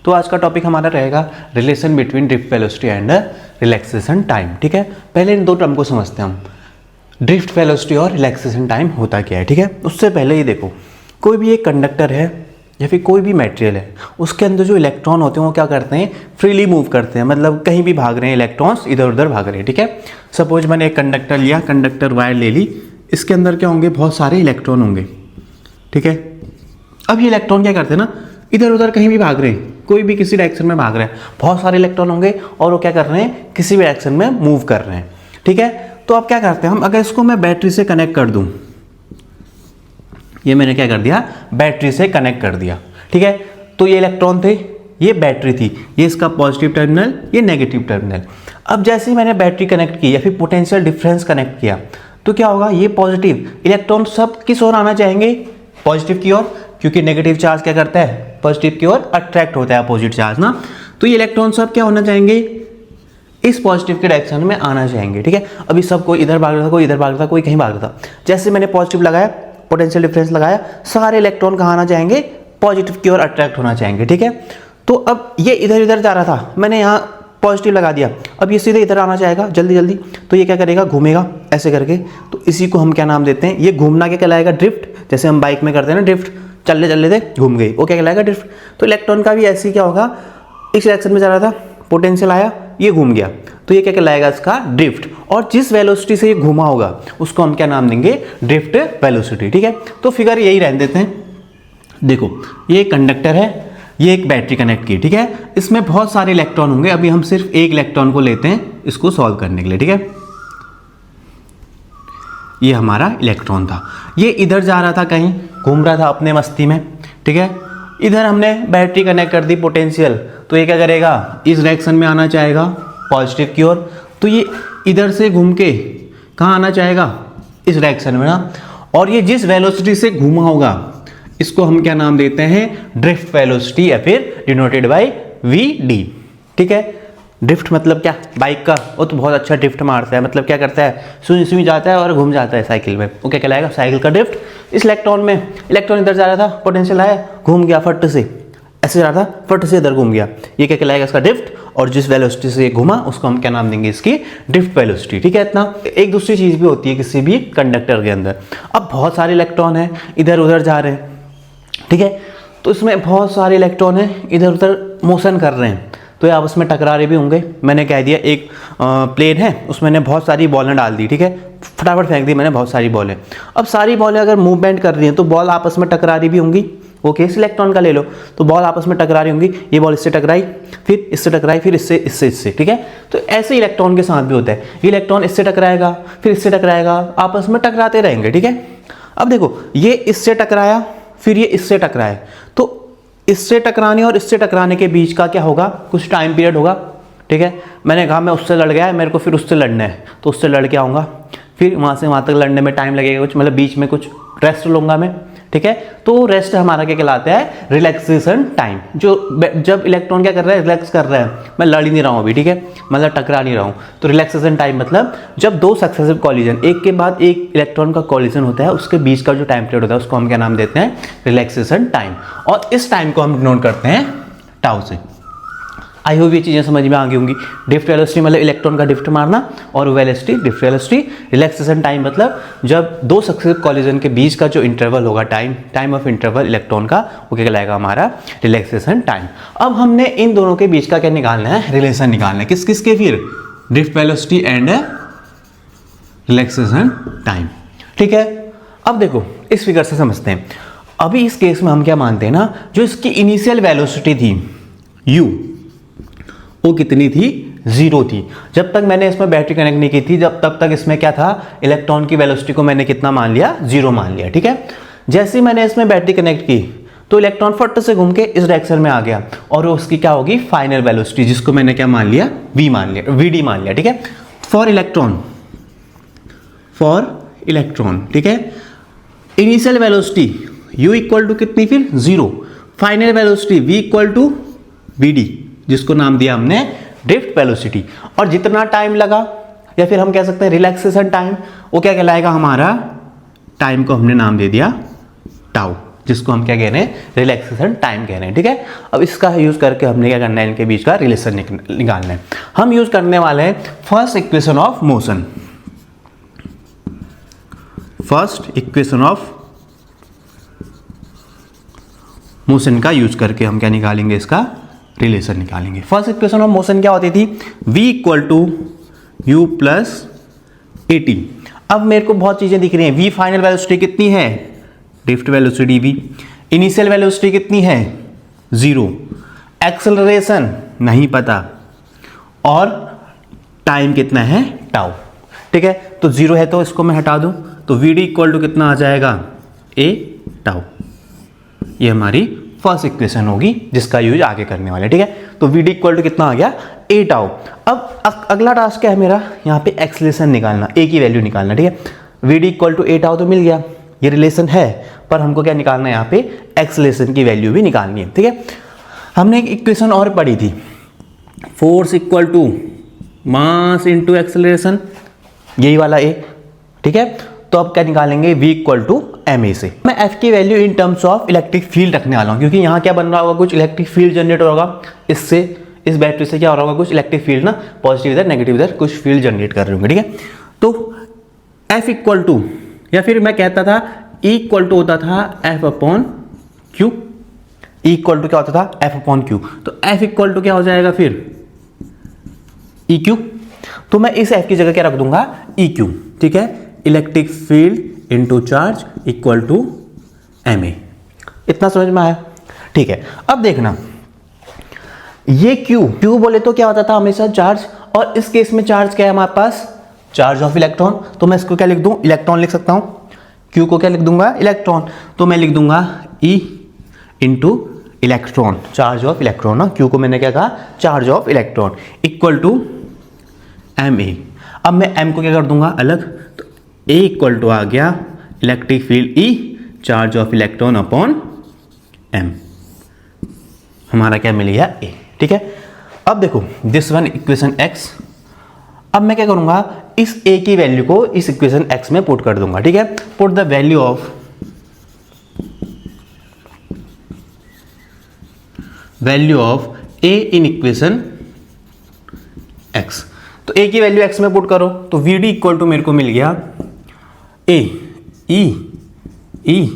तो आज का टॉपिक हमारा रहेगा relation between drift velocity and relaxation time. ठीक है, पहले इन दो टर्म को समझते हैं हम, ड्रिफ्ट वेलोसिटी और रिलैक्सेशन टाइम होता क्या है। ठीक है, उससे पहले ये देखो, कोई भी एक कंडक्टर है या फिर कोई भी मटेरियल है, उसके अंदर जो इलेक्ट्रॉन होते हैं वो क्या करते हैं, फ्रीली मूव करते हैं, मतलब कहीं भी भाग रहे हैं, इलेक्ट्रॉन्स इधर उधर भाग रहे हैं। ठीक है, सपोज मैंने एक कंडक्टर लिया, कंडक्टर वायर ले ली, इसके अंदर क्या होंगे, बहुत सारे इलेक्ट्रॉन होंगे। ठीक है, अब ये इलेक्ट्रॉन क्या करते हैं ना, इधर उधर कहीं भी भाग रहे हैं, कोई भी किसी डायरेक्शन में भाग रहे हैं, बहुत सारे इलेक्ट्रॉन होंगे और वो क्या कर रहे हैं, किसी भी डायरेक्शन में मूव कर रहे हैं। ठीक है, तो अब क्या करते हैं हम, अगर इसको मैं बैटरी से कनेक्ट कर दूं, ये मैंने क्या कर दिया, बैटरी से कनेक्ट कर दिया। ठीक है, तो ये इलेक्ट्रॉन थे, ये बैटरी थी, ये इसका पॉजिटिव टर्मिनल, ये नेगेटिव टर्मिनल। अब जैसे ही मैंने बैटरी कनेक्ट की या फिर पोटेंशियल डिफरेंस कनेक्ट किया, तो क्या होगा, ये पॉजिटिव इलेक्ट्रॉन सब किस ओर आना चाहेंगे, पॉजिटिव की ओर, क्योंकि नेगेटिव चार्ज क्या करता है, पॉजिटिव की ओर अट्रैक्ट होता है, अपोजिट चार्ज ना। तो ये इलेक्ट्रॉन सब क्या होना चाहेंगे, इस पॉजिटिव के डायरेक्शन में आना चाहेंगे। ठीक है, अभी सब कोई इधर भाग रहा था, कोई इधर भाग रहा था, कोई कहीं भाग रहा था। जैसे मैंने पॉजिटिव लगाया, पोटेंशियल डिफरेंस लगाया, सारे इलेक्ट्रॉन कहाँ आना चाहेंगे, पॉजिटिव की ओर अट्रैक्ट होना चाहेंगे। ठीक है, तो अब ये इधर इधर जा रहा था, मैंने यहाँ पॉजिटिव लगा दिया, अब ये सीधे इधर आना चाहेगा जल्दी जल्दी, तो ये क्या करेगा, घूमेगा ऐसे करके। तो इसी को हम क्या नाम देते हैं, ये घूमना क्या कहलाएगा, ड्रिफ्ट। जैसे हम बाइक में करते हैं ना ड्रिफ्ट, चलने चलने थे घूम गई, वो क्या कहलाएगा, ड्रिफ्ट। तो इलेक्ट्रॉन का भी ऐसे ही क्या होगा, इस डायरेक्शन में जा रहा था, पोटेंशियल आया, ये घूम गया, तो ये क्या कहलाएगा, इसका ड्रिफ्ट। और जिस वेलोसिटी से ये घूमा होगा उसको हम क्या नाम देंगे, ड्रिफ्ट वेलोसिटी। ठीक है, तो फिगर यही रहने देते हैं। देखो, ये एक कंडक्टर है, ये एक बैटरी कनेक्ट की। ठीक है, इसमें बहुत सारे इलेक्ट्रॉन होंगे, अभी हम सिर्फ एक इलेक्ट्रॉन को लेते हैं इसको सॉल्व करने के लिए। ठीक है, ये हमारा इलेक्ट्रॉन था, ये इधर जा रहा था, कहीं घूम रहा था अपने मस्ती में। ठीक है, इधर हमने बैटरी कनेक्ट कर दी पोटेंशियल, तो ये क्या करेगा, इस डायरेक्शन में आना चाहेगा, पॉजिटिव की ओर। तो ये इधर से घूम के कहाँ आना चाहेगा, इस डायरेक्शन में ना। और ये जिस वेलोसिटी से घूमा होगा इसको हम क्या नाम देते हैं, ड्रिफ्ट वेलोसिटी, या फिर डिनोटेड बाय VD। ठीक है, ड्रिफ्ट मतलब क्या, बाइक का वो तो बहुत अच्छा ड्रिफ्ट मारता है, मतलब क्या करता है, सुई सुई जाता है और घूम जाता है साइकिल में, वो क्या कहलाएगा, साइकिल का ड्रिफ्ट। इस इलेक्ट्रॉन में, इलेक्ट्रॉन इधर जा रहा था, पोटेंशियल आया, घूम गया फट से, ऐसे जा रहा था, फट से इधर घूम गया, ये क्या कहलाएगा, इसका ड्रिफ्ट। और जिस वेलोसिटी से ये घुमा उसको हम क्या नाम देंगे, इसकी ड्रिफ्ट वेलोसिटी। ठीक है, इतना। एक दूसरी चीज़ भी होती है किसी भी कंडक्टर के अंदर, अब बहुत सारे इलेक्ट्रॉन हैं इधर उधर जा रहे हैं। ठीक है, तो इसमें बहुत सारे इलेक्ट्रॉन हैं इधर उधर मोशन कर रहे हैं, तो ये आपस में टकरा रहे भी होंगे। मैंने कह दिया एक प्लेन है, उसमें मैंने बहुत सारी बॉलें डाल दी। ठीक है, फटाफट फेंक दी मैंने बहुत सारी बॉलें। अब सारी बॉलें अगर मूवमेंट कर रही हैं तो बॉल आपस में टकरा रही भी होंगी। ओके, इस इलेक्ट्रॉन का ले लो, तो बॉल आपस में टकरा रही होंगी, ये बॉल इससे टकराई, फिर इससे टकराई, फिर इससे इससे इससे। ठीक है, तो ऐसे इलेक्ट्रॉन के साथ भी होता है, ये इलेक्ट्रॉन इससे टकराएगा, फिर इससे टकराएगा, आपस में टकराते रहेंगे। ठीक है, अब देखो, ये इससे टकराया, फिर ये इससे टकराए, तो इससे टकराने और इससे टकराने के बीच का क्या होगा, कुछ टाइम पीरियड होगा। ठीक है, मैंने कहा मैं उससे लड़ गया, मेरे को फिर उससे लड़ना है, तो उससे लड़ के आऊँगा, फिर वहाँ से वहाँ तक लड़ने में टाइम लगेगा कुछ, मतलब बीच में कुछ रेस्ट लूँगा मैं। ठीक है, तो रेस्ट हमारा क्या कहलाता है, रिलैक्सेशन टाइम। जो जब इलेक्ट्रॉन क्या कर रहा है, रिलैक्स कर रहा है, मैं लड़ ही नहीं रहा हूँ अभी। ठीक है, मतलब टकरा नहीं रहा हूँ, तो रिलैक्सेशन टाइम मतलब जब दो सक्सेसिव कॉलिजन, एक के बाद एक इलेक्ट्रॉन का कॉलिजन होता है, उसके बीच का जो टाइम पीरियड होता है उसको हम क्या नाम देते हैं, रिलैक्सेशन टाइम। और इस टाइम को हम डिनोट करते हैं टाउ से। आई होप ये चीज़ें समझ में आ गई होंगी। ड्रिफ्ट वेलोसिटी मतलब इलेक्ट्रॉन का ड्रिफ्ट मारना, और velocity drift velocity. Relaxation time मतलब जब दो सक्सेसिव कॉलिजन के बीच का जो इंटरवल होगा, टाइम ऑफ इंटरवल इलेक्ट्रॉन का, वो क्या कहलाएगा, हमारा रिलैक्सेशन टाइम। अब हमने इन दोनों के बीच का क्या निकालना है, रिलेशन निकालना है, किस किस के, फिर drift velocity and relaxation time. ठीक है, अब देखो इस फिगर से समझते हैं। अभी इस केस में हम क्या मानते हैं ना, जो इसकी इनिशियल वेलोसिटी थी u, वो कितनी थी, 0 थी। जब तक मैंने इसमें बैटरी कनेक्ट नहीं की थी, जब तब तक इसमें क्या था, इलेक्ट्रॉन की वेलोसिटी को मैंने कितना मान लिया, 0 मान लिया। ठीक है, जैसे ही मैंने इसमें बैटरी कनेक्ट की तो इलेक्ट्रॉन फट से घूम के इस डायरेक्शन में आ गया, और उसकी क्या होगी, फाइनल वेलोसिटी, जिसको मैंने क्या मान लिया, V मान लिया, VD मान लिया। ठीक है, फॉर इलेक्ट्रॉन। ठीक है, initial velocity u equal to कितनी, फिर 0, final velocity v equal to VD, जिसको नाम दिया हमने ड्रिफ्ट वेलोसिटी। और जितना टाइम लगा, या फिर हम कह सकते हैं रिलैक्सेशन टाइम, वो क्या कहलाएगा, हमारा टाइम को हमने नाम दे दिया टाउ। जिसको हम क्या कह रहे हैं, रिलैक्सेशन टाइम कह रहे हैं, ठीक है। अब इसका यूज करके हमने क्या करना है, इनके बीच का रिलेशन निकालना है। हम यूज करने वाले हैं first equation of motion. First equation of motion का यूज करके हम क्या निकालेंगे, इसका रिलेशन निकालेंगे। फर्स्ट इक्वेशन ऑफ मोशन क्या होती थी, v equal to u plus a t. अब मेरे को बहुत चीजें दिख रही हैं। v फाइनल वेलोसिटी कितनी है, drift velocity v। Initial velocity कितनी है, 0। एक्सेलरेशन नहीं पता, और टाइम कितना है, टाउ, ठीक है। तो 0 है तो इसको मैं हटा दूं, तो vd इक्वल टू कितना आ जाएगा, a टाउ। ये हमारी फर्स्ट इक्वेशन होगी जिसका यूज आगे करने वाले, ठीक है। तो vd इक्वल टू कितना आ गया, a टाउ। अब अगला टास्क क्या है मेरा, यहाँ पे एक्सेलरेशन निकालना, a की वैल्यू निकालना, ठीक है। vd equal to a tau तो मिल गया, ये रिलेशन है, पर हमको क्या निकालना है, यहाँ पे एक्सेलरेशन की वैल्यू भी निकालनी है, ठीक है। हमने एक इक्वेशन और पढ़ी थी, force equal to mass into acceleration, यही वाला a, ठीक है। तो अब क्या निकालेंगे, v इक्वल टू ma से। मैं f की value in terms of electric field रखने वाला हूँ, क्योंकि यहाँ क्या बन रहा होगा, कुछ इलेक्ट्रिक फील्ड जनरेट होगा, इससे इस बैटरी से क्या हो रहा होगा, कुछ इलेक्ट्रिक फील्ड ना, पॉजिटिव इधर नेगेटिव इधर कुछ फील्ड जनरेट कर रहे होंगे, ठीक है। तो f इक्वल टू, या फिर मैं कहता था E इक्वल टू होता था f upon q. E equal to क्या होता था, f अपॉन क्यू। तो f इक्वल टू क्या हो जाएगा फिर, ई क्यू। तो मैं इस f की जगह क्या रख दूंगा, ई क्यू, ठीक है। Electric field into charge equal to ma। इतना समझ में आया, ठीक है। अब देखना, ये क्यू बोले तो क्या होता था हमेशा चार्ज, और इस केस में चार्ज क्या है हमारे पास, चार्ज ऑफ इलेक्ट्रॉन। तो मैं इसको क्या लिख दूं, इलेक्ट्रॉन लिख सकता हूं। क्यू को क्या लिख दूंगा, इलेक्ट्रॉन। तो मैं लिख दूंगा E into electron, charge of electron ना, क्यू को मैंने क्या कहा, charge of electron, equal to ma। अब मैं m को क्या कर दूंगा अलग, तो a इक्वल टू आ गया electric field E, charge of electron upon m। हमारा क्या मिल गया, a, ठीक है। अब देखो दिस वन इक्वेशन x। अब मैं क्या करूंगा, इस a की वैल्यू को इस इक्वेशन x में पुट कर दूंगा, ठीक है। Put the value of a in equation x। तो a की वैल्यू x में पुट करो, तो vd इक्वल टू मेरे को मिल गया a e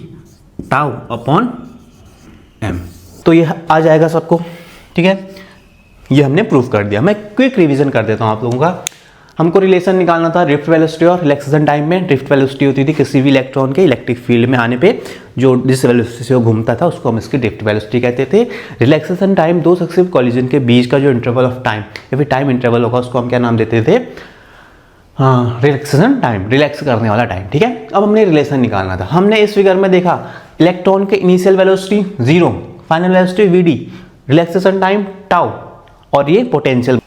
tau upon m। तो ये आ जाएगा सबको, ठीक है। ये हमने प्रूव कर दिया। मैं क्विक रिवीजन कर देता हूं आप लोगों का। हमको रिलेशन निकालना था ड्रिफ्ट वेलोसिटी और रिलैक्सेशन टाइम में। ड्रिफ्ट वेलोसिटी होती थी किसी भी इलेक्ट्रॉन के इलेक्ट्रिक फील्ड में आने पे जो जिस वेलोसिटी से वो घूमता था उसको हम इसकी ड्रिफ्ट वेलोसिटी कहते थे। रिलैक्सेशन टाइम दो सक्सेसिव कॉलिजन के बीच का जो इंटरवल ऑफ टाइम या फिर टाइम इंटरवल होगा उसको हम क्या नाम देते थे, हाँ, रिलैक्सेशन टाइम, रिलैक्स करने वाला टाइम, ठीक है। अब हमने रिलेशन निकालना था। हमने इस फिगर में देखा इलेक्ट्रॉन के initial velocity 0, final velocity vd, relaxation time tau, और ये potential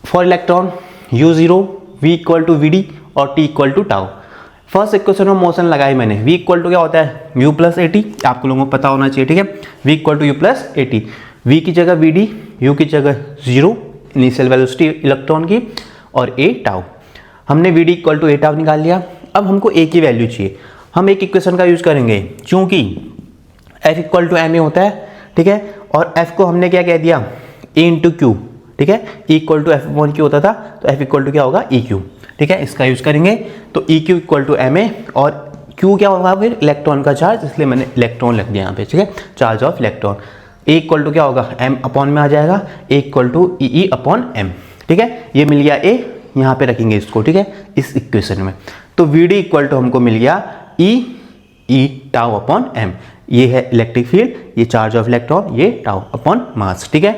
for electron u0 v equal to vd और t equal to tau. First equation of motion लगाई मैंने, v इक्वल टू क्या होता है, u प्लस ए टी, आपको लोगों को पता होना चाहिए, ठीक है। v equal to u plus a t, v की जगह vd, u की जगह 0 इनिशियल वेलोसिटी इलेक्ट्रॉन की, और a टाउ। हमने vd equal to a tau निकाल लिया। अब हमको a की वैल्यू चाहिए। हम एक इक्वेशन का यूज करेंगे, चूंकि f इक्वल टू ma होता है, ठीक है, और f को हमने क्या कह दिया, a इंटू क्यू, ठीक है। E equal to F upon Q होता था, तो f इक्वल टू क्या होगा, ई क्यू, ठीक है। इसका यूज करेंगे तो E Q equal to ma, और q क्या होगा फिर इलेक्ट्रॉन का चार्ज, इसलिए मैंने इलेक्ट्रॉन लिख दिया यहाँ पे, ठीक है, charge of electron. a equal to क्या होगा, m अपॉन में आ जाएगा, a equal to E upon m, ठीक है। ये मिल गया a, यहाँ पे रखेंगे इसको, ठीक है, इस इक्वेशन में। तो vd इक्वल टू हमको मिल गया ई टाउ अपॉन m। ये है इलेक्ट्रिक फील्ड, ये चार्ज ऑफ इलेक्ट्रॉन, ये टाउ अपॉन मास, ठीक है।